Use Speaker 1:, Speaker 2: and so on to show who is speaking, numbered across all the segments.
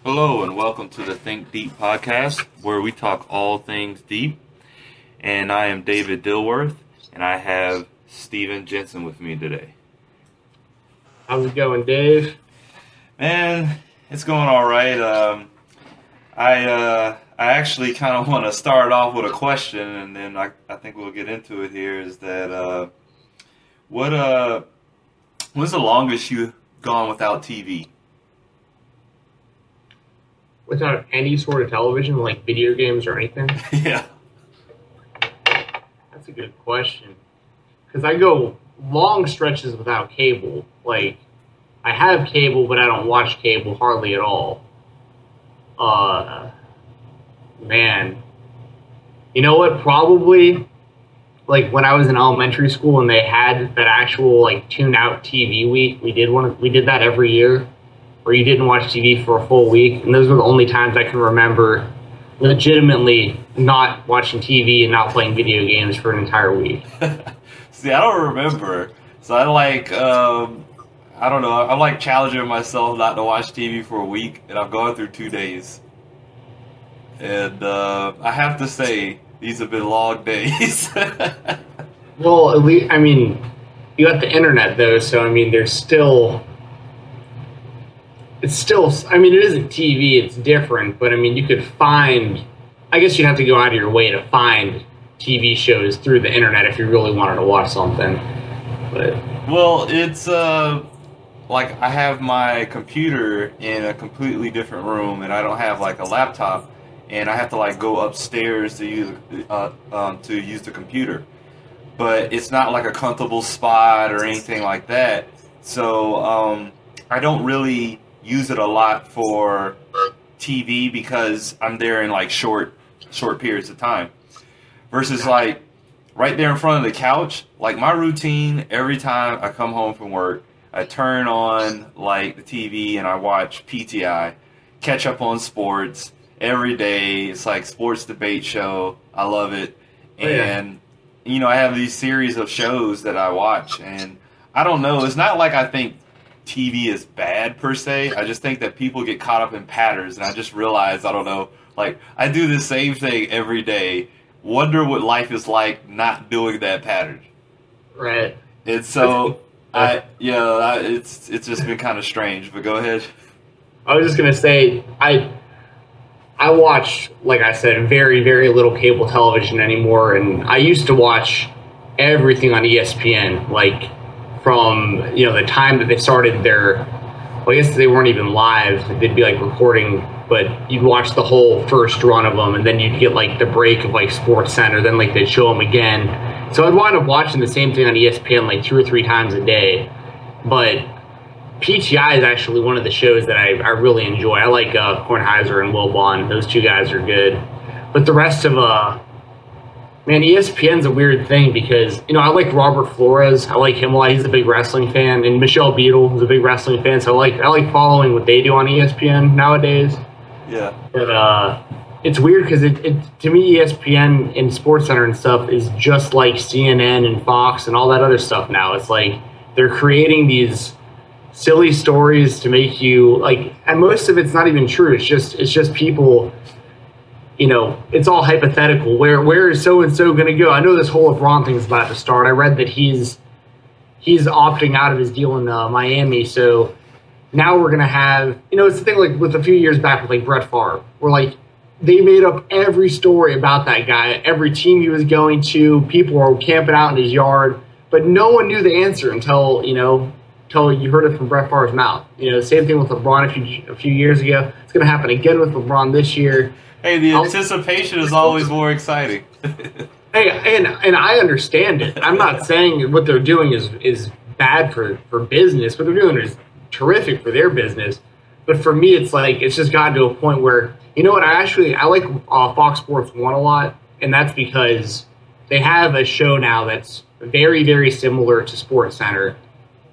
Speaker 1: Hello and welcome to the ThinkDeep podcast, where we talk all things deep. And I am David Dilworth, and I have Steven Jensen with me today.
Speaker 2: How's it going, Dave?
Speaker 1: Man, it's going all right. I actually kind of want to start off with a question, and then I think we'll get into it here. Is that when's the longest you've gone without TV?
Speaker 2: Without any sort of television, like video games or anything?
Speaker 1: Yeah.
Speaker 2: That's a good question. Because I go long stretches without cable. Like, I have cable, but I don't watch cable hardly at all. Man. You know what? Probably, like, when I was in elementary school and they had that actual, like, tune-out TV week, we did that every year, where you didn't watch TV for a full week, and those were the only times I can remember legitimately not watching TV and not playing video games for an entire week.
Speaker 1: See, I don't remember, so I don't know, I'm like challenging myself not to watch TV for a week, and I've gone through 2 days. And I have to say, these have been long days.
Speaker 2: Well, at least, I mean, you got the internet, though, so, I mean, there's still... It's still, I mean, it isn't TV, it's different, but I mean, you could find, I guess you'd have to go out of your way to find TV shows through the internet if you really wanted to watch something. But
Speaker 1: Well, it's, like, I have my computer in a completely different room, and I don't have, like, a laptop, and I have to, like, go upstairs to use the computer. But it's not, like, a comfortable spot or anything like that, so, I don't really use it a lot for TV because I'm there in like short periods of time. Versus like right there in front of the couch, like my routine every time I come home from work, I turn on like the TV and I watch PTI, catch up on sports every day. It's like sports debate show. I love it. And you know, I have these series of shows that I watch, and I don't know, it's not like I think TV is bad per se. I just think that people get caught up in patterns, and I just realized, I don't know, like I do the same thing every day. Wonder what life is like not doing that pattern.
Speaker 2: right.
Speaker 1: And so it's just been kind of strange. But go ahead.
Speaker 2: I was just gonna say, I watch, like I said, very, very little cable television anymore, and I used to watch everything on ESPN, like from, you know, the time that they started their, well, I guess they weren't even live, they'd be like recording, but you'd watch the whole first run of them, and then you'd get like the break of like Sports Center, then like they'd show them again. So I'd wind up watching the same thing on ESPN like 2 or 3 times a day. But PTI is actually one of the shows that I really enjoy. I like Kornheiser and Wilbon. Those 2 guys are good. But the rest of man, ESPN's a weird thing because, you know, I like Robert Flores. I like him a lot. He's a big wrestling fan. And Michelle Beadle is a big wrestling fan. So I like following what they do on ESPN nowadays.
Speaker 1: Yeah.
Speaker 2: But it's weird because it to me, ESPN and SportsCenter and stuff is just like CNN and Fox and all that other stuff now. It's like they're creating these silly stories to make you, like, and most of it's not even true. It's just people... You know, it's all hypothetical. Where is so-and-so going to go? I know this whole LeBron thing is about to start. I read that he's opting out of his deal in Miami. So now we're going to have, you know, it's the thing like with a few years back with like Brett Favre, where like they made up every story about that guy, every team he was going to. People were camping out in his yard, but no one knew the answer until you heard it from Brett Favre's mouth. You know, the same thing with LeBron a few years ago. It's going to happen again with LeBron this year.
Speaker 1: Hey, the anticipation is always more exciting.
Speaker 2: Hey, and I understand it. I'm not saying what they're doing is bad for business. What they're doing is terrific for their business. But for me, it's like it's just gotten to a point where, you know what, I like Fox Sports 1 a lot, and that's because they have a show now that's very, very similar to Sports Center.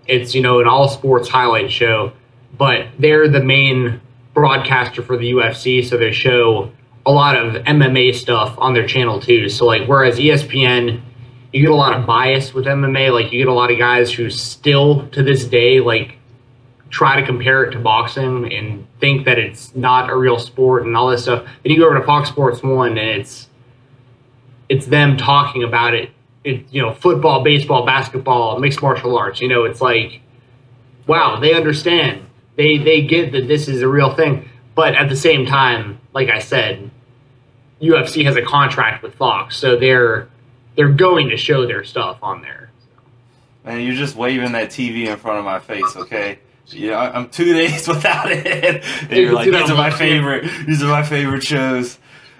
Speaker 2: It's, you know, an all-sports highlight show, but they're the main broadcaster for the UFC, so they show a lot of MMA stuff on their channel too. So like, whereas ESPN, you get a lot of bias with MMA. Like you get a lot of guys who still to this day like try to compare it to boxing and think that it's not a real sport and all this stuff. Then you go over to Fox Sports 1 and it's them talking about it. Football, baseball, basketball, mixed martial arts. It's like, wow, they understand. They get that this is a real thing. But at the same time, like I said, UFC has a contract with Fox, so they're going to show their stuff on there.
Speaker 1: Man, you're just waving that TV in front of my face, okay? Yeah, I'm 2 days without it. And you're like, these are my favorite shows.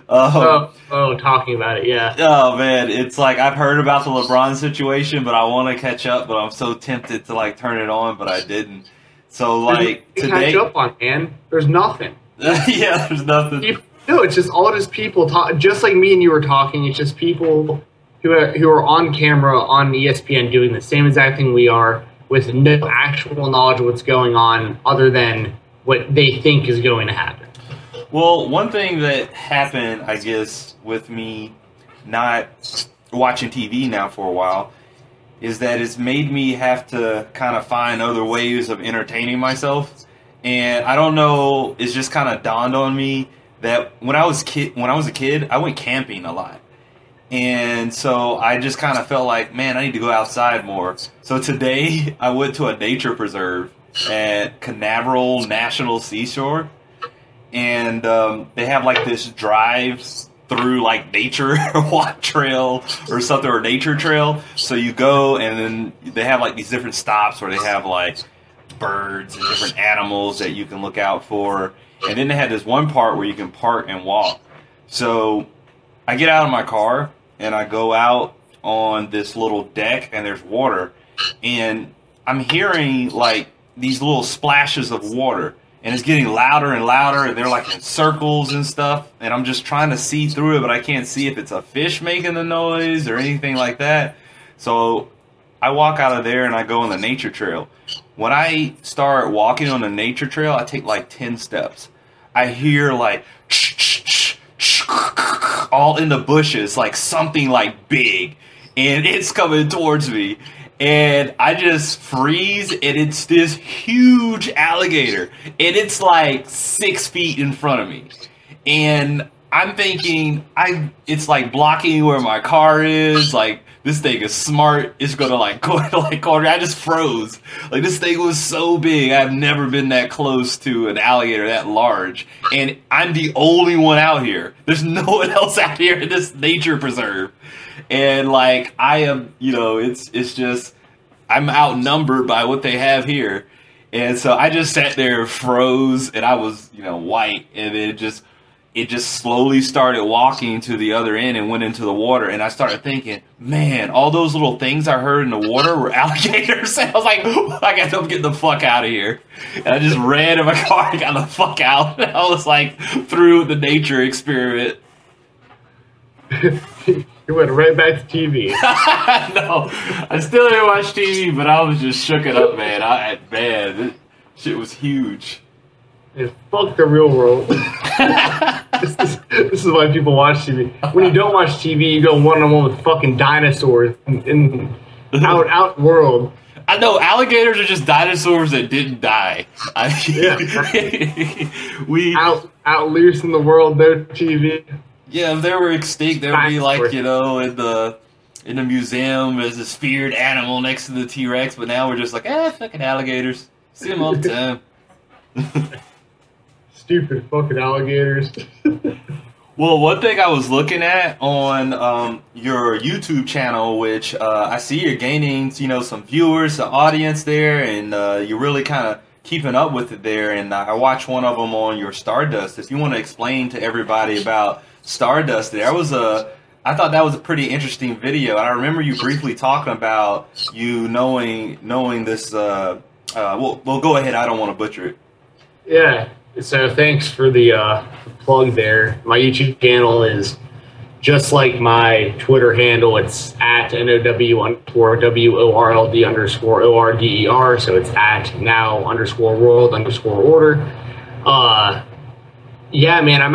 Speaker 2: Talking about it, yeah.
Speaker 1: Oh man, it's like I've heard about the LeBron situation, but I want to catch up. But I'm so tempted to like turn it on, but I didn't. So like today,
Speaker 2: catch up on, man. There's nothing.
Speaker 1: Yeah, there's nothing.
Speaker 2: It's just all just people talk, just like me and you were talking. It's just people who are on camera on ESPN doing the same exact thing we are, with no actual knowledge of what's going on, other than what they think is going to happen.
Speaker 1: Well, one thing that happened, I guess, with me not watching TV now for a while is that it's made me have to kind of find other ways of entertaining myself. And I don't know, it's just kind of dawned on me that when I was a kid, I went camping a lot. And so I just kind of felt like, man, I need to go outside more. So today I went to a nature preserve at Canaveral National Seashore. And they have like this drive through like nature walk trail or something, or nature trail. So you go and then they have like these different stops where they have like birds and different animals that you can look out for. And then they had this one part where you can park and walk. So I get out of my car and I go out on this little deck and there's water. And I'm hearing like these little splashes of water. And it's getting louder and louder, and they're like in circles and stuff. And I'm just trying to see through it, but I can't see if it's a fish making the noise or anything like that. So I walk out of there and I go on the nature trail. When I start walking on the nature trail, I take like 10 steps. I hear like all in the bushes, like something like big, and it's coming towards me. And I just freeze, and it's this huge alligator. And it's like 6 feet in front of me. And I'm thinking, it's like blocking where my car is. Like, this thing is smart. It's going to like go to like corner. I just froze. Like, this thing was so big. I've never been that close to an alligator that large. And I'm the only one out here. There's no one else out here in this nature preserve. And like, I am, it's just, I'm outnumbered by what they have here. And so I just sat there, froze, and I was, white. And it just slowly started walking to the other end and went into the water. And I started thinking, man, all those little things I heard in the water were alligators. And I was like, I got to get the fuck out of here. And I just ran in my car and got the fuck out. And I was like, through the nature experiment.
Speaker 2: You went right back to TV.
Speaker 1: No, I still didn't watch TV, but I was just shook it up, man. This shit was huge.
Speaker 2: And fuck the real world. This is why people watch TV. When you don't watch TV, you go one-on-one with fucking dinosaurs in out world.
Speaker 1: I know, alligators are just dinosaurs that didn't die.
Speaker 2: Out loose in the world, no TV.
Speaker 1: Yeah, if they were extinct, they would be like, in the museum as a speared animal next to the T-Rex, but now we're just like, fucking alligators. See them all the time.
Speaker 2: Stupid fucking alligators.
Speaker 1: Well, one thing I was looking at on your YouTube channel, which I see you're gaining, some viewers, some audience there, and you're really kind of keeping up with it there, and I watched one of them on your Stardust. If you want to explain to everybody about Stardust, I thought that was a pretty interesting video. And I remember you briefly talking about you knowing this. Well, go ahead. I don't want to butcher it.
Speaker 2: Yeah. So thanks for the plug there. My YouTube channel is just like my Twitter handle. It's at NOW_WORLD_ORDER. So it's at now_world_order. Yeah, man, I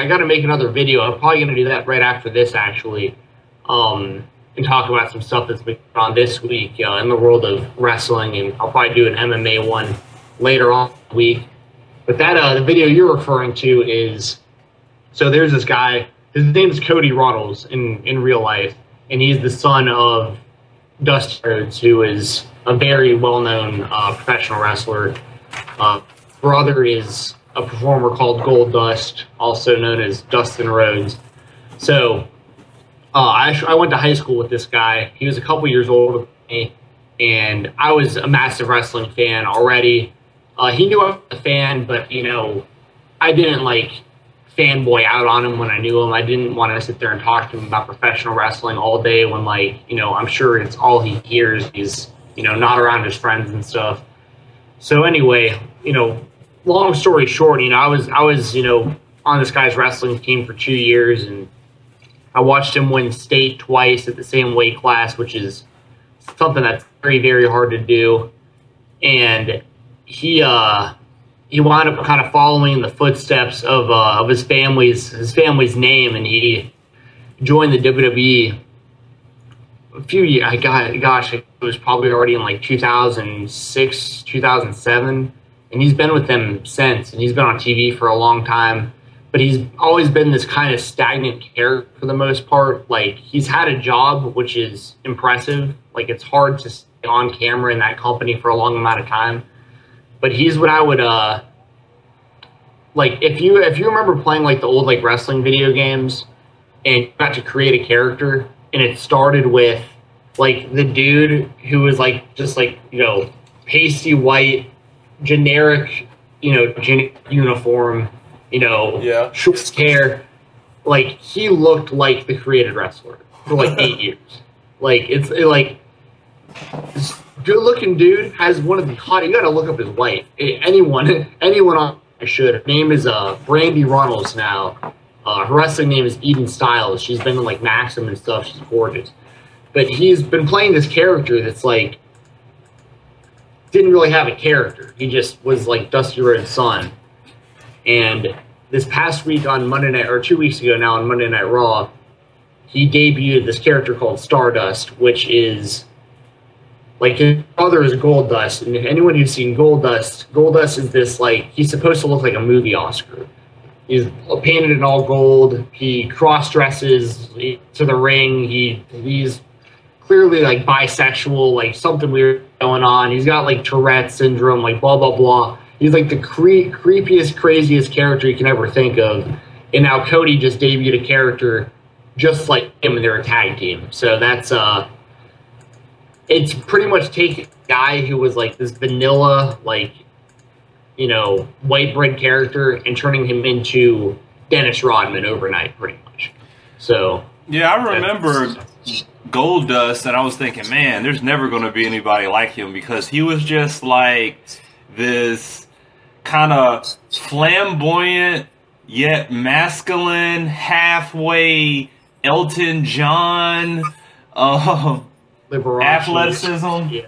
Speaker 2: got to make another video. I'm probably going to do that right after this, actually, and talk about some stuff that's been going on this week in the world of wrestling, and I'll probably do an MMA one later on in the week. But that the video you're referring to is, so there's this guy. His name is Cody Rhodes in real life, and he's the son of Dusty Rhodes, who is a very well-known professional wrestler. Brother is a performer called Goldust, also known as Dustin Rhodes. So I went to high school with this guy. He was a couple years older than me, and I was a massive wrestling fan already. He knew I was a fan, but, I didn't, fanboy out on him when I knew him. I didn't want to sit there and talk to him about professional wrestling all day when, I'm sure it's all he hears. He's, not around his friends and stuff. So anyway, long story short, I was on this guy's wrestling team for 2 years, and I watched him win state twice at the same weight class, which is something that's very, very hard to do. And he wound up kind of following in the footsteps of his family's name, and he joined the WWE a few years. Gosh, it was probably already in 2006, 2007, and he's been with them since. And he's been on TV for a long time, but he's always been this kind of stagnant character for the most part. He's had a job, which is impressive. It's hard to stay on camera in that company for a long amount of time. But he's what I would if you remember playing the old wrestling video games, and you got to create a character, and it started with the dude who was just pasty white, generic uniform, short hair. He looked like the created wrestler for 8 years. This good-looking dude has one of the hot. You got to look up his wife. Anyone on should. Her name is Brandy Runnels now. Her wrestling name is Eden Styles. She's been in Maxim and stuff. She's gorgeous. But he's been playing this character that's didn't really have a character. He just was Dusty Rhodes' son. And this past week on Monday Night, or 2 weeks ago now on Monday Night Raw, he debuted this character called Stardust, which is his brother is Goldust, and if anyone who's seen Goldust is this he's supposed to look like a movie Oscar. He's painted in all gold. He cross dresses to the ring. He's clearly bisexual, something weird going on. He's got Tourette syndrome, blah blah blah. He's the creepiest, craziest character you can ever think of. And now Cody just debuted a character just like him, and they're a tag team. So that's it's pretty much taking a guy who was this vanilla, white bread character and turning him into Dennis Rodman overnight, pretty much. So
Speaker 1: yeah, I remember Goldust, and I was thinking, man, there's never going to be anybody like him, because he was just this kind of flamboyant yet masculine, halfway Elton John. Athleticism. Yeah.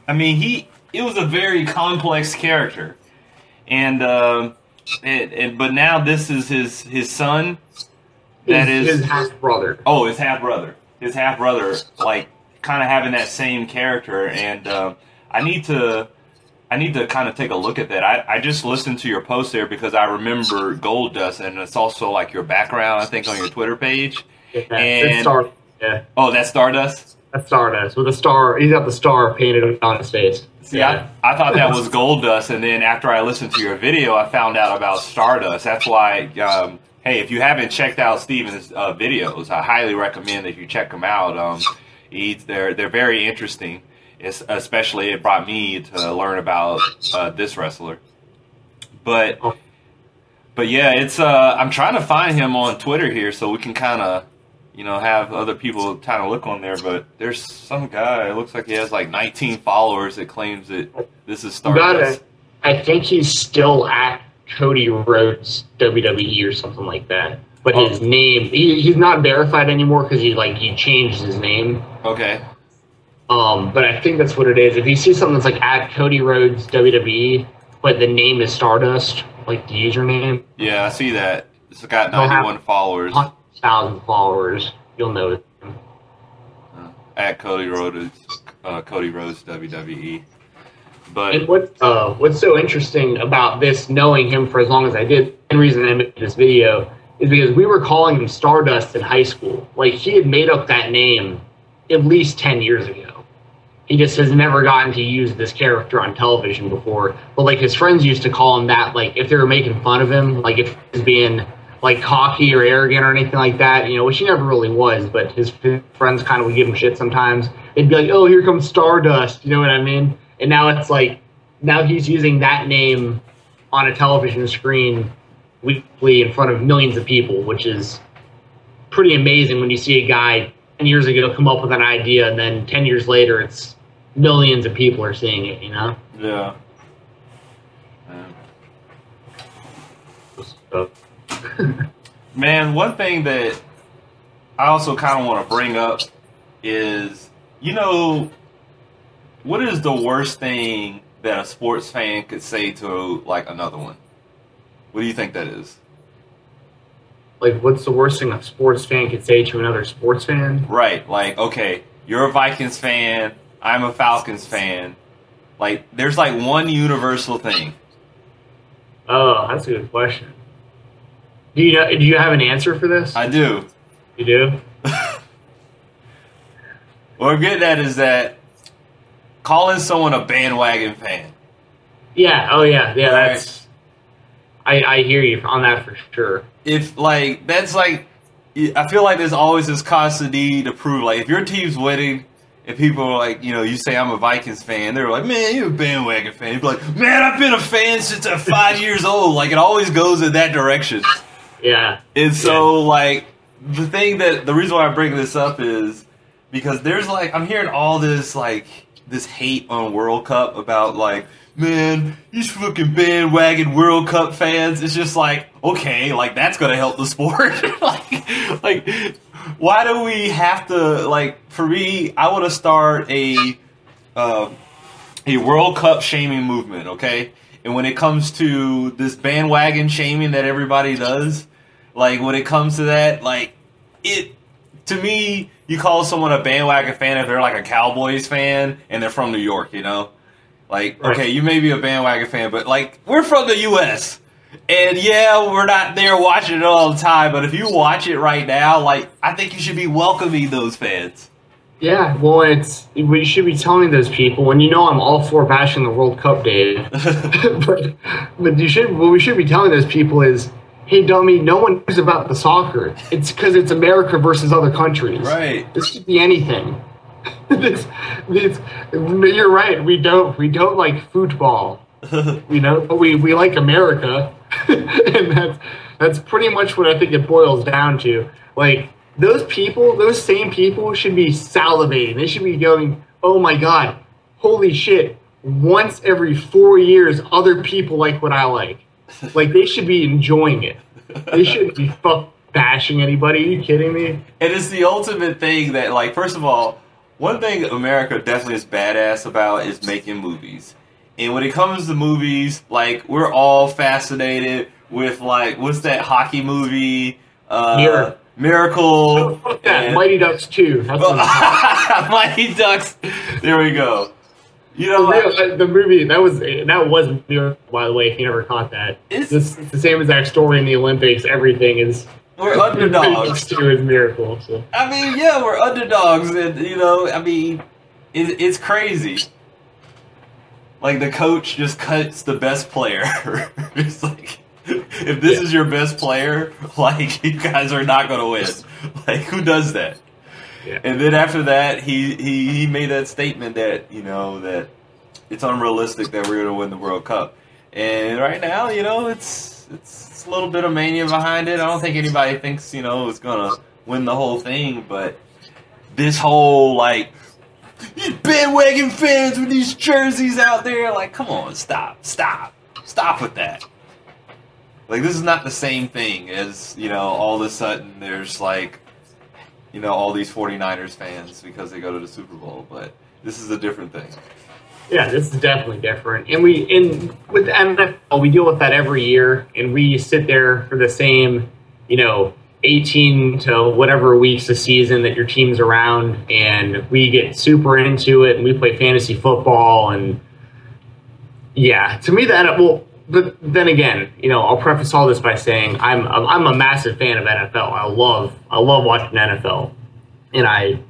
Speaker 1: I mean, it was a very complex character, and but now this is his son. That is
Speaker 2: his half brother.
Speaker 1: Oh, his half brother. His half brother, kind of having that same character, and I need to kind of take a look at that. I just listened to your post there because I remember Goldust, and it's also your background, I think, on your Twitter page.
Speaker 2: Yeah,
Speaker 1: and
Speaker 2: yeah.
Speaker 1: Oh, that's Stardust?
Speaker 2: That's Stardust with a star. He's got the star painted on his face.
Speaker 1: See, I thought that was Goldust, and then after I listened to your video, I found out about Stardust. That's why, hey, if you haven't checked out Steven's videos, I highly recommend that you check them out. They're very interesting. Especially, it brought me to learn about this wrestler. But yeah, it's I'm trying to find him on Twitter here so we can kind of have other people kind of look on there, but there's some guy, it looks like he has 19 followers that claims that this is Stardust.
Speaker 2: I think he's still at Cody Rhodes WWE or something like that. But his name, he's not verified anymore because he changed his name.
Speaker 1: Okay.
Speaker 2: But I think that's what it is. If you see something that's at Cody Rhodes WWE, but the name is Stardust, the username.
Speaker 1: Yeah, I see that. It's got 91 followers.
Speaker 2: 1,000 followers. You'll know it.
Speaker 1: At Cody Rhodes WWE. But
Speaker 2: And what's so interesting about this, knowing him for as long as I did, and the reason I made this video is because we were calling him Stardust in high school. Like, he had made up that name at least 10 years ago. He just has never gotten to use this character on television before. But, like, his friends used to call him that, like, if they were making fun of him, like, if he was being, like, cocky or arrogant or anything like that, you know, which he never really was, but his friends kind of would give him shit sometimes. They'd be like, oh, here comes Stardust, you know what I mean? And now it's like, now he's using that name on a television screen weekly in front of millions of people, which is pretty amazing when you see a guy 10 years ago come up with an idea, and then 10 years later it's millions of people are seeing it, you know?
Speaker 1: yeah. Man, one thing that I also kind of want to bring up is, you know, what is the worst thing that a sports fan could say to, like, another one? What do you think that is?
Speaker 2: Like, what's the worst thing a sports fan could say to another sports fan?
Speaker 1: Right. Like, okay, you're a Vikings fan. I'm a Falcons fan. Like, there's, like, one universal thing.
Speaker 2: Oh, that's a good question. Do you have an answer for this?
Speaker 1: I do.
Speaker 2: You do?
Speaker 1: What I'm getting at is that calling someone a bandwagon fan.
Speaker 2: Yeah. Oh, yeah. Yeah,
Speaker 1: Right.
Speaker 2: that's... I hear you on that for sure.
Speaker 1: If, like, that's like, I feel like there's always this constant need to prove, like, if your team's winning, if people are like, you know, you say I'm a Vikings fan, they're like, man, you're a bandwagon fan. You'd be like, man, I've been a fan since I'm 5 years old. Like, it always goes in that direction.
Speaker 2: Yeah.
Speaker 1: And so, like, the reason why I bring this up is because there's, like, I'm hearing all this, like, this hate on World Cup about, like, man, these fucking bandwagon World Cup fans. It's just like, okay, like, that's gonna help the sport. like, why do we have to, like, for me, I want to start a World Cup shaming movement, okay? And when it comes to this bandwagon shaming that everybody does, like, when it comes to that, like, to me, you call someone a bandwagon fan if they're like a Cowboys fan and they're from New York, you know? Like, okay, you may be a bandwagon fan, but, like, we're from the U.S. And, yeah, we're not there watching it all the time, but if you watch it right now, like, I think you should be welcoming those fans.
Speaker 2: Yeah, well, we should be telling those people, and you know I'm all for bashing the World Cup, Dave. but what we should be telling those people is, hey, dummy, no one knows about the soccer. It's because it's America versus other countries.
Speaker 1: Right.
Speaker 2: This could be anything. You're right. We don't like football. You know, but we like America, and that's pretty much what I think it boils down to. Like, those same people should be salivating. They should be going, oh my god, holy shit! Once every 4 years, other people like what I like. Like, they should be enjoying it. They shouldn't be bashing anybody. Are you kidding me?
Speaker 1: And it's the ultimate thing that, like, first of all, one thing America definitely is badass about is making movies. And when it comes to movies, like, we're all fascinated with, like, what's that hockey movie? Miracle.
Speaker 2: Oh, yeah, Mighty Ducks 2. That's
Speaker 1: Mighty Ducks. There we go. You know,
Speaker 2: the movie that was Miracle, by the way. If you never caught that, it's the same exact story in the Olympics. Everything is.
Speaker 1: We're underdogs.
Speaker 2: Too is Miracle. So.
Speaker 1: I mean, yeah, we're underdogs, and you know, I mean, it's crazy. Like, the coach just cuts the best player. It's like, if this is your best player, like, you guys are not going to win. Like, who does that? Yeah. And then after that, he made that statement that, you know, that it's unrealistic that we're going to win the World Cup. And right now, you know, it's a little bit of mania behind it. I don't think anybody thinks, you know, it's going to win the whole thing. But this whole, like, these bandwagon fans with these jerseys out there, like, come on, stop with that. Like, this is not the same thing as, you know, all of a sudden there's, like, you know, all these 49ers fans because they go to the Super Bowl, but this is a different thing.
Speaker 2: Yeah, this is definitely different. And with the NFL, we deal with that every year, and we sit there for the same, you know, 18 to whatever weeks a season that your team's around, and we get super into it, and we play fantasy football, and Yeah, to me, well, but then again, I'll preface all this by saying I'm a massive fan of NFL. I love watching NFL, and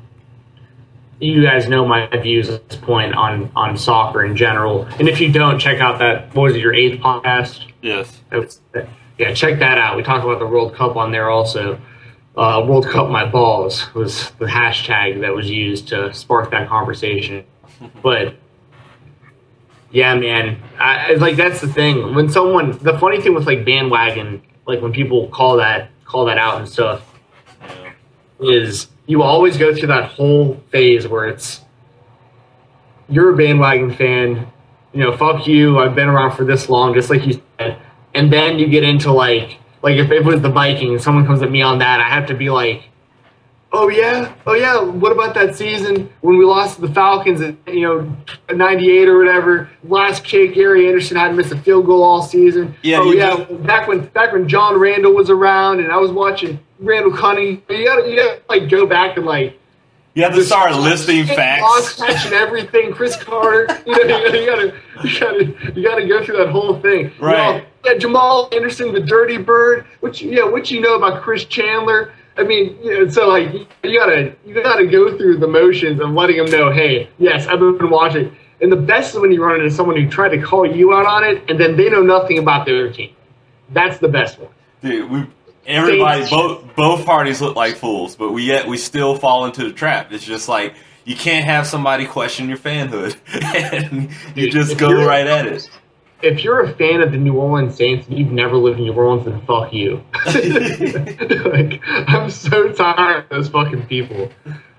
Speaker 2: you guys know my views at this point on soccer in general. And if you don't, check out what was it, your 8th podcast?
Speaker 1: Yes.
Speaker 2: Yeah, check that out. We talked about the World Cup on there also. World Cup my balls was the hashtag that was used to spark that conversation. But yeah, man, that's the thing. The funny thing with like bandwagon, like when people call that out and stuff, is you always go through that whole phase where it's you're a bandwagon fan, fuck you, I've been around for this long, just like you said, and then you get into like if it was the Vikings, someone comes at me on that, I have to be like, oh yeah, what about that season when we lost to the Falcons at 98 or whatever? Last kick, Gary Anderson hadn't missed a field goal all season. Yeah, back when John Randall was around and I was watching Randall Cunning. You gotta like go back and like
Speaker 1: you have to start listing facts,
Speaker 2: catching everything. Chris Carter, you gotta go through that whole thing,
Speaker 1: right?
Speaker 2: Jamal Anderson, the Dirty Bird. What you know about Chris Chandler? I mean, so like you gotta go through the motions of letting them know, hey, yes, I've been watching. And the best is when you run into someone who tried to call you out on it, and then they know nothing about their team. That's the best one.
Speaker 1: Dude, everybody, both parties look like fools, but we still fall into the trap. It's just like you can't have somebody question your fanhood, and you just go right at it.
Speaker 2: If you're a fan of the New Orleans Saints and you've never lived in New Orleans, then fuck you. Like, I'm so tired of those fucking people.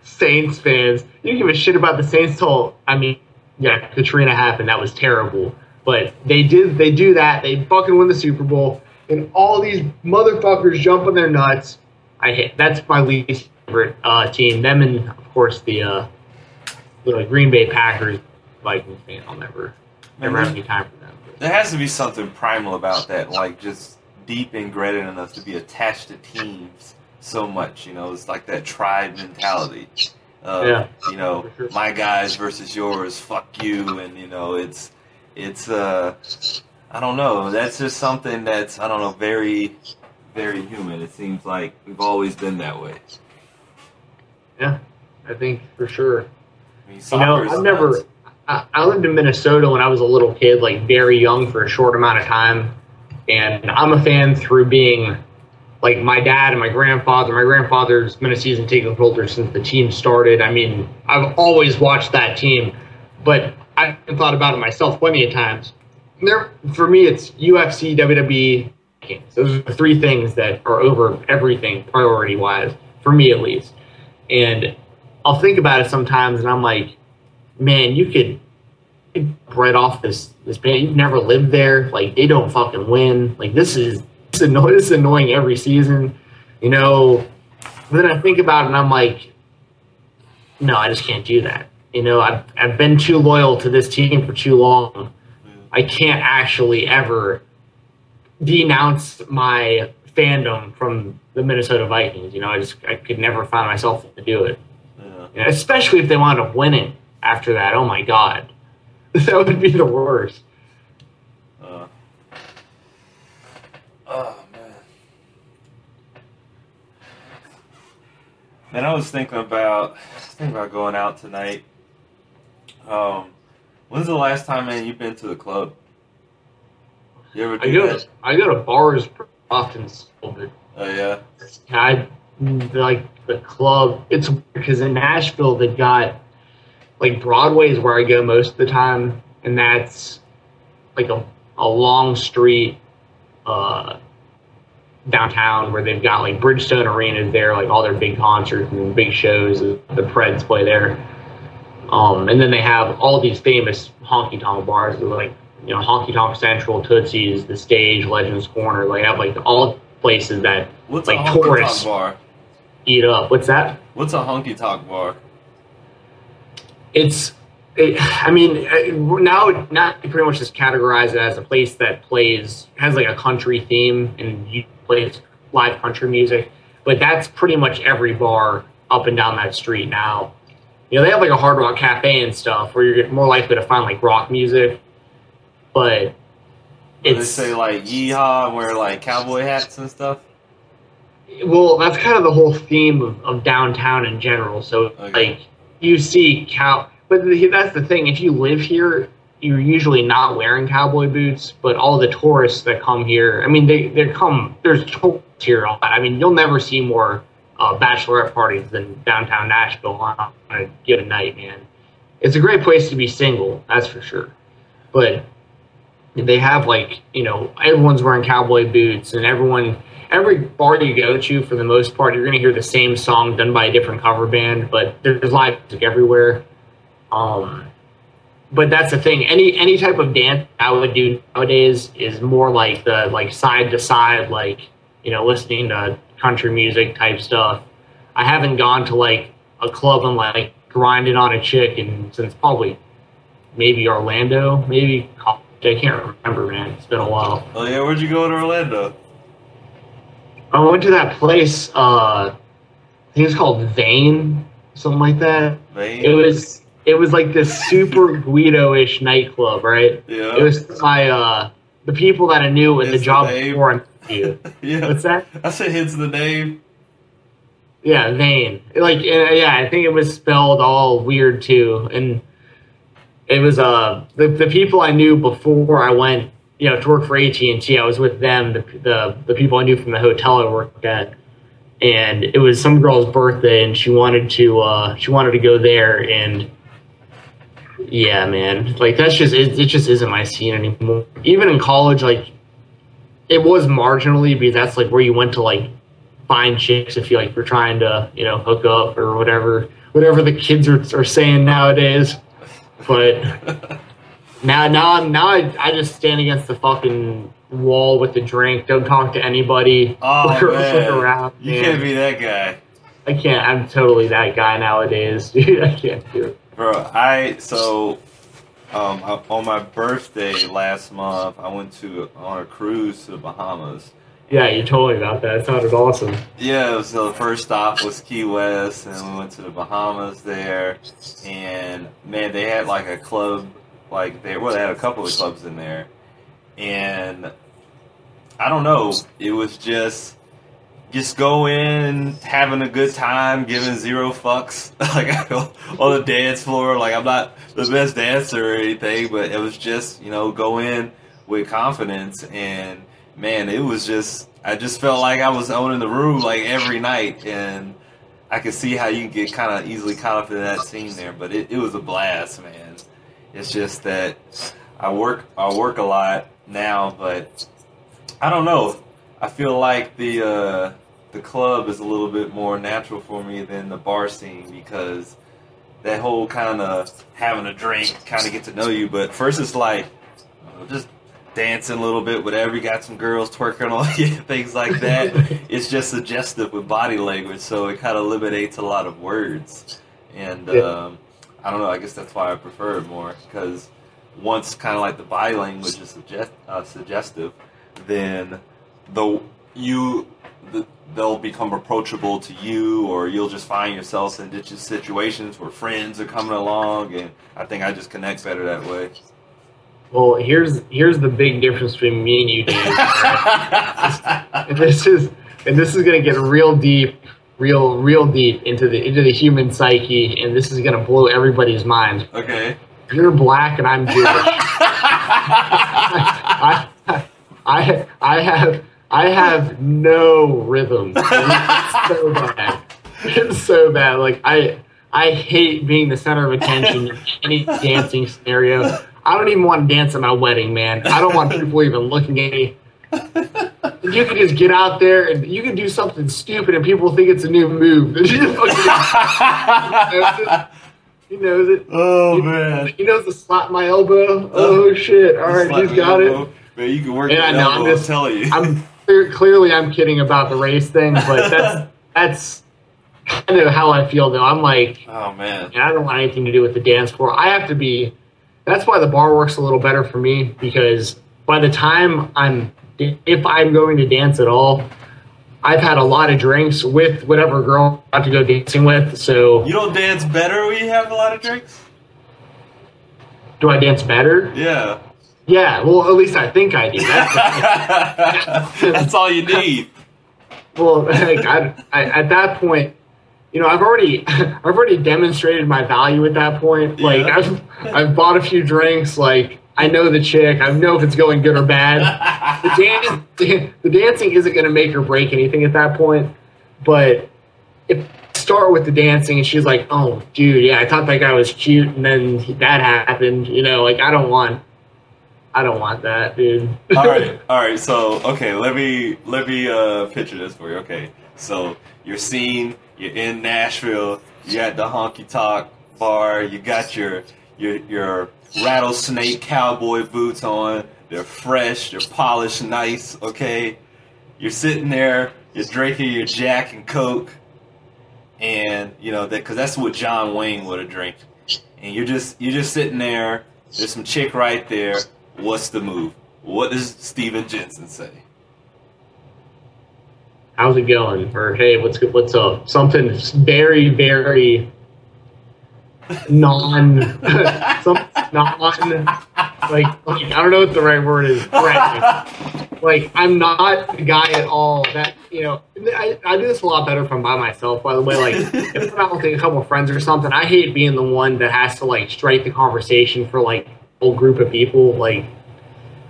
Speaker 2: Saints fans. You don't give a shit about the Saints till, Katrina happened. That was terrible. But they do that. They fucking win the Super Bowl. And all these motherfuckers jump on their nuts. That's my least favorite team. Them and, of course, the Green Bay Packers Vikings fan. I'll never have any time for them.
Speaker 1: There has to be something primal about that, like just deep ingrained in us to be attached to teams so much. It's like that tribe mentality.
Speaker 2: For sure.
Speaker 1: My guys versus yours, fuck you, and it's I don't know. That's just something that's very, very human. It seems like we've always been that way.
Speaker 2: Yeah, I think for sure.
Speaker 1: I mean,
Speaker 2: I lived in Minnesota when I was a little kid, like very young for a short amount of time. And I'm a fan through being like my dad and my grandfather. My grandfather's been a season ticket holder since the team started. I mean, I've always watched that team, but I've thought about it myself plenty of times. For me, it's UFC, WWE, Vikings. Those are the three things that are over everything priority-wise, for me at least. And I'll think about it sometimes, and I'm like, man, you could write off this band. You've never lived there. Like, they don't fucking win. Like, this is annoying every season, But then I think about it, and I'm like, no, I just can't do that. I've been too loyal to this team for too long. I can't actually ever denounce my fandom from the Minnesota Vikings. I could never find myself to do it. Yeah. Especially if they wound up winning after that. Oh my God. That would be the worst.
Speaker 1: Oh man. Man, I was thinking about going out tonight. When's the last time, man, you've been to the club? You ever do that?
Speaker 2: I go to bars often. But
Speaker 1: oh yeah.
Speaker 2: I like the club. It's because in Nashville they've got like Broadway is where I go most of the time, and that's like a long street downtown where they've got like Bridgestone Arenas there, like all their big concerts and big shows. The Preds play there. And then they have all these famous honky-tonk bars, like, Honky Tonk Central, Tootsie's, The Stage, Legends Corner. They have, like, all places that,
Speaker 1: what's
Speaker 2: like,
Speaker 1: a honky-tonk
Speaker 2: tourists
Speaker 1: bar?
Speaker 2: Eat up. What's that?
Speaker 1: What's a honky-tonk bar?
Speaker 2: Now you pretty much just categorize it as a place that has, like, a country theme, and you play live country music. But that's pretty much every bar up and down that street now. They have like a Hard Rock Cafe and stuff where you're more likely to find like rock music. but
Speaker 1: They say like yeehaw and wear like cowboy hats and stuff.
Speaker 2: Well, that's kind of the whole theme of downtown in general. So like you see but that's the thing. If you live here, you're usually not wearing cowboy boots. But all the tourists that come here, I mean, they come. There's tourists here a lot. I mean, you'll never see more bachelorette parties than downtown Nashville on a given night, man. It's a great place to be single, that's for sure. But they have like, everyone's wearing cowboy boots, and every bar you go to, for the most part, you're going to hear the same song done by a different cover band, but there's live music everywhere. But that's the thing. Any type of dance I would do nowadays is more like the side to side, listening to country music type stuff. I haven't gone to like a club and like grinding on a chick since probably maybe Orlando, maybe college. I can't remember, man. It's been a while.
Speaker 1: Oh yeah, where'd you go in Orlando?
Speaker 2: I went to that place. I think it's called Vane, something like that.
Speaker 1: Vane.
Speaker 2: It was like this super Guido-ish nightclub, right?
Speaker 1: Yeah.
Speaker 2: It was the people that I knew at the job before I met you.
Speaker 1: Yeah.
Speaker 2: What's that?
Speaker 1: I said hits the name.
Speaker 2: Yeah, Vane. I think it was spelled all weird too, and it was the people I knew before I went, to work for AT&T. I was with them, the people I knew from the hotel I worked at, and it was some girl's birthday, and she wanted to go there, and yeah, man, like it just isn't my scene anymore. Even in college, like it was marginally, because that's like where you went to like find chicks if you were trying to hook up or whatever the kids are saying nowadays. But now I just stand against the fucking wall with the drink. Don't talk to anybody.
Speaker 1: Oh
Speaker 2: look
Speaker 1: man,
Speaker 2: around,
Speaker 1: you can't be that guy.
Speaker 2: I can't. I'm totally that guy nowadays, dude. I can't do it.
Speaker 1: Bro, on my birthday last month, I went on a cruise to the Bahamas.
Speaker 2: Yeah, you told me about that. It sounded awesome.
Speaker 1: Yeah, so the first stop was Key West, and we went to the Bahamas there. And man, they had like a club, they had a couple of clubs in there, and I don't know, it was just go in, having a good time, giving zero fucks, on the dance floor. Like, I'm not the best dancer or anything, but it was just, go in with confidence. And man, it was just, I just felt like I was owning the room every night, and I could see how you can get kind of easily caught up in that scene there. But it was a blast, man. It's just that I work a lot now, but I don't know. I feel like the club is a little bit more natural for me than the bar scene, because that whole kind of having a drink, kind of get to know you. But first it's just dancing a little bit, whatever. You got some girls twerking on you, things like that. It's just suggestive with body language, so it kind of eliminates a lot of words. And I don't know, I guess that's why I prefer it more, because once kind of like the body language is suggestive, then they'll become approachable to you, or you'll just find yourself in situations where friends are coming along, and I think I just connect better that way.
Speaker 2: Well, here's the big difference between me and you, dude. and this is gonna get real deep into the human psyche, and this is gonna blow everybody's mind.
Speaker 1: Okay.
Speaker 2: You're black and I'm Jewish. I have no rhythm. It's so bad. It's so bad. Like I hate being the center of attention in any dancing scenario. I don't even want to dance at my wedding, man. I don't want people even looking at me. You can just get out there and you can do something stupid and people think it's a new move. He knows it.
Speaker 1: Oh, man.
Speaker 2: He knows to slap my elbow. Oh, shit. All right, he's got it.
Speaker 1: Man, you can work that elbow, I'm telling you.
Speaker 2: Clearly I'm kidding about the race thing, but that's kind of how I feel, though. I'm like,
Speaker 1: oh, man.
Speaker 2: I don't want anything to do with the dance floor. I have to be. That's why the bar works a little better for me, because by the time if I'm going to dance at all, I've had a lot of drinks with whatever girl I'm about to go dancing with. So
Speaker 1: you don't dance better when you have a lot of drinks?
Speaker 2: Do I dance better?
Speaker 1: Yeah.
Speaker 2: Yeah, well, at least I think I do.
Speaker 1: That's all you need.
Speaker 2: Well, like, at that point, you know, I've already demonstrated my value at that point. Like,
Speaker 1: Yeah.
Speaker 2: I've bought a few drinks. Like, I know the chick. I know if it's going good or bad. The dancing isn't going to make or break anything at that point. But if I start with the dancing and she's like, "Oh, dude, yeah, I thought that guy was cute," and then that happened, you know, like I don't want that, dude.
Speaker 1: All right. So, okay, let me picture this for you. Okay, so you're in Nashville. You at the honky tonk bar. You got your rattlesnake cowboy boots on. They're fresh. They're polished, nice. Okay, you're sitting there. You're drinking your Jack and Coke, and you know that because that's what John Wayne would have drank. And you're just sitting there. There's some chick right there. What's the move? What does Steven Jensen say?
Speaker 2: How's it going? Or hey, what's up? Something very, very something like I don't know what the right word is. Like I'm not the guy at all that, you know, I do this a lot better if I'm by myself, by the way. Like if I'm out with a couple of friends or something, I hate being the one that has to like strike the conversation for like a whole group of people. Like,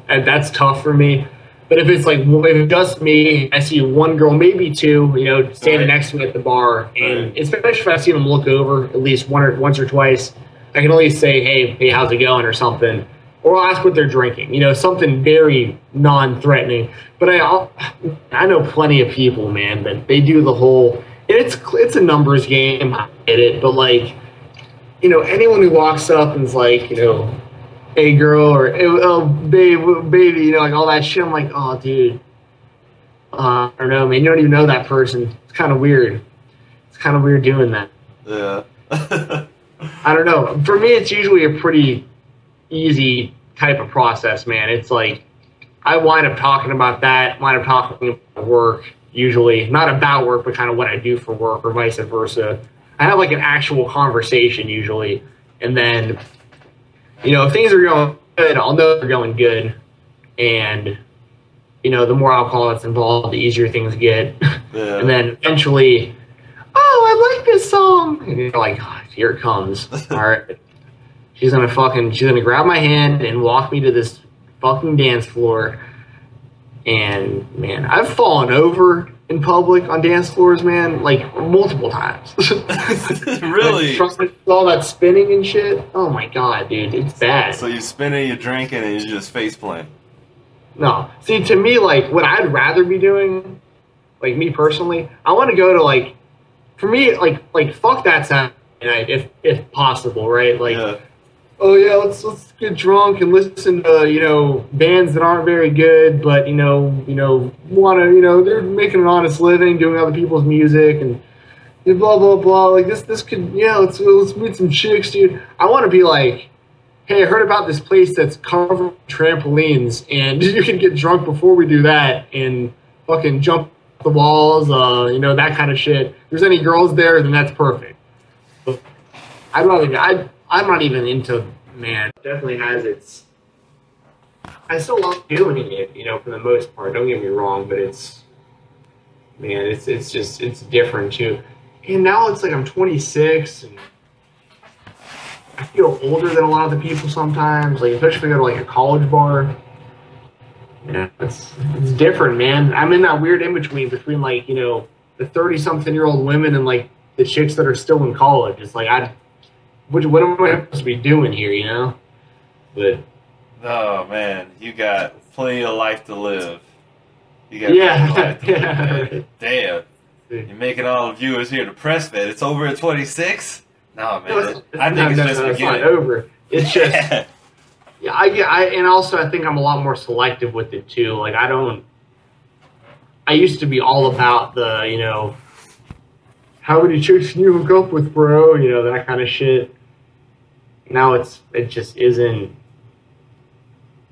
Speaker 2: and that's tough for me. But if it's like, if it's just me, I see one girl, maybe two, you know, standing next to me at the bar, and especially if I see them look over at least once or twice, I can at least say, hey, how's it going, or something, or I'll ask what they're drinking, you know, something very non-threatening. But I know plenty of people, man, that they do the whole, and it's a numbers game, I get it, but like, you know, anyone who walks up and is like, you know, hey girl, or oh baby, you know, like all that shit. I'm like, oh dude, I don't know, man. You don't even know that person. It's kind of weird. It's kind of weird doing that.
Speaker 1: Yeah.
Speaker 2: I don't know. For me, it's usually a pretty easy type of process, man. It's like I wind up talking about that, wind up talking about work, usually not about work, but kind of what I do for work, or vice versa. I have like an actual conversation usually, and then, you know, if things are going good, I'll know they're going good. And, you know, the more alcohol that's involved, the easier things get. Yeah. And then eventually, oh, I like this song. And you're like, oh, here it comes. All right. She's going to grab my hand and walk me to this fucking dance floor. And, man, I've fallen over in public on dance floors, man, like multiple times.
Speaker 1: Really?
Speaker 2: All that spinning and shit. Oh my god, dude, it's bad.
Speaker 1: So you're spinning, you're drinking, and you're just face playing.
Speaker 2: No, see, to me, like what I'd rather be doing, like me personally, I want to go to like, for me, like fuck that Saturday night if possible, right? Like, yeah. Oh yeah, let's get drunk and listen to, you know, bands that aren't very good, but you know want to, you know, they're making an honest living doing other people's music and blah blah blah. Like this could, yeah, let's meet some chicks, dude. I want to be like, hey, I heard about this place that's covered with trampolines, and you can get drunk before we do that and fucking jump the walls, you know, that kind of shit. If there's any girls there, then that's perfect. But I'm not even into, man. It definitely has its. I still love doing it, you know, for the most part. Don't get me wrong, but it's different too. And now it's like I'm 26, and I feel older than a lot of the people sometimes. Like especially if I go to like a college bar. Yeah, it's different, man. I'm in that weird in between like, you know, the 30-something-year-old women and like the chicks that are still in college. It's like what am I supposed to be doing here, you know? But
Speaker 1: oh man, you got plenty of life to live. You got plenty of life to live. Damn, you're making all the viewers here depressed, man. It's over at 26. No, man, I think it's just beginning.
Speaker 2: It's not over. It's just yeah. And also I think I'm a lot more selective with it too. Like I used to be all about the, you know, how many chicks can you hook up with, bro? You know, that kind of shit. Now it just isn't.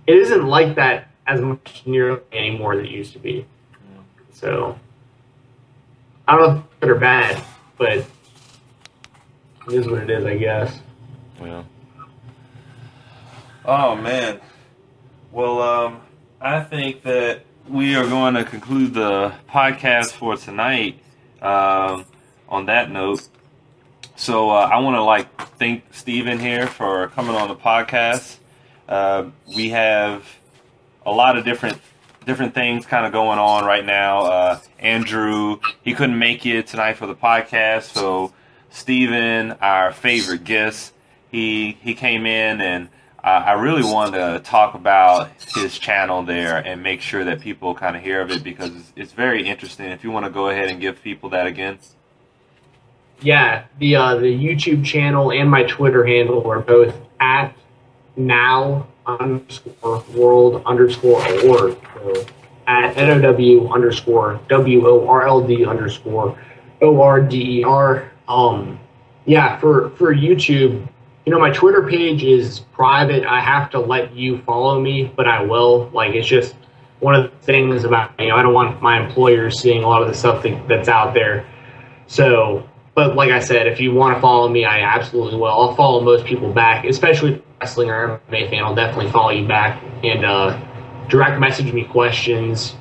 Speaker 2: It isn't like that as much nearly anymore as it used to be. So I don't know if it's good or bad, but it is what it is, I guess.
Speaker 1: Yeah. Oh man. Well, I think that we are going to conclude the podcast for tonight on that note. So I want to thank Steven here for coming on the podcast. We have a lot of different things kind of going on right now. Andrew, he couldn't make it tonight for the podcast, so Steven, our favorite guest, he came in, and I really wanted to talk about his channel there and make sure that people kind of hear of it, because it's very interesting. If you want to go ahead and give people that again.
Speaker 2: Yeah, the YouTube channel and my Twitter handle are both at now_world_org. So at NOW_WORLD_ORDER. Yeah, for YouTube, my Twitter page is private. I have to let you follow me, but I will. It's just one of the things about, I don't want my employers seeing a lot of the stuff that's out there. So, but like I said, if you want to follow me, I absolutely will. I'll follow most people back, especially wrestling or MMA fan. I'll definitely follow you back and direct message me questions,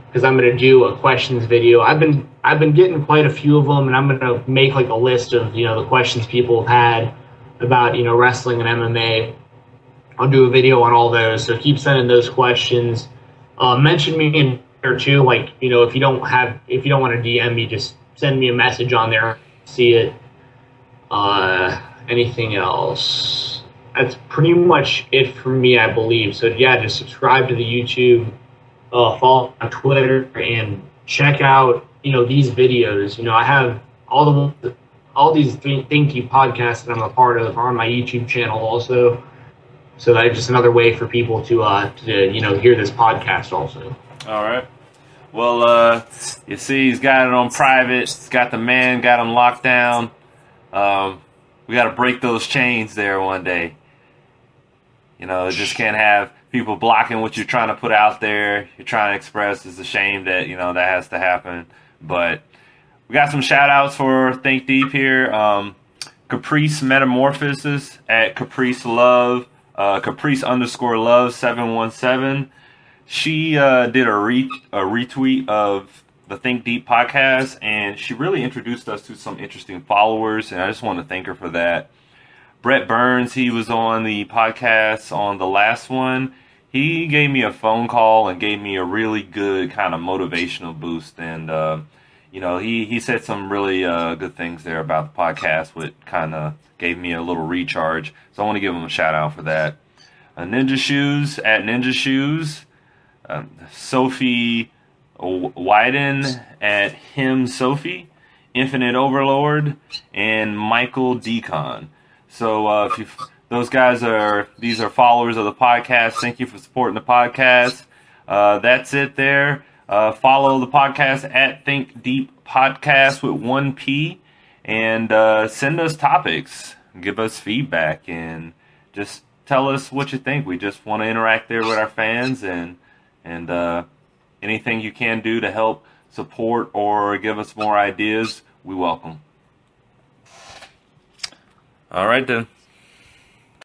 Speaker 2: because I'm going to do a questions video. I've been getting quite a few of them, and I'm going to make a list of the questions people have had about wrestling and MMA. I'll do a video on all those. So keep sending those questions. Mention me in there too. If you don't want to DM me, just send me a message on there. See it. Anything else? That's pretty much it for me, I believe. So yeah, just subscribe to the YouTube, follow on Twitter, and check out these videos. I have all these ThinkDeep podcasts that I'm a part of are on my YouTube channel also. So that's just another way for people to hear this podcast also.
Speaker 1: All right. Well, you see, he's got it on private. He's got the man, got him locked down. We got to break those chains there one day. Just can't have people blocking what you're trying to put out there. You're trying to express. It's a shame that that has to happen. But we got some shout outs for ThinkDeep here. Caprice Metamorphosis at Caprice Love, Caprice_Love 717. She did a retweet of the ThinkDeep podcast, and she really introduced us to some interesting followers, and I just want to thank her for that. Brett Burns, he was on the podcast on the last one. He gave me a phone call and gave me a really good kind of motivational boost, and he said some really good things there about the podcast, which kind of gave me a little recharge. So I want to give him a shout out for that. Ninja Shoes at Ninja Shoes. Sophie Wyden at Him Sophie, Infinite Overlord, and Michael Decon. So those guys these are followers of the podcast. Thank you for supporting the podcast. That's it there. Follow the podcast at ThinkDeep Podcast with 1P, and send us topics, give us feedback, and just tell us what you think. We just want to interact there with our fans, and anything you can do to help support or give us more ideas, we welcome. All right then.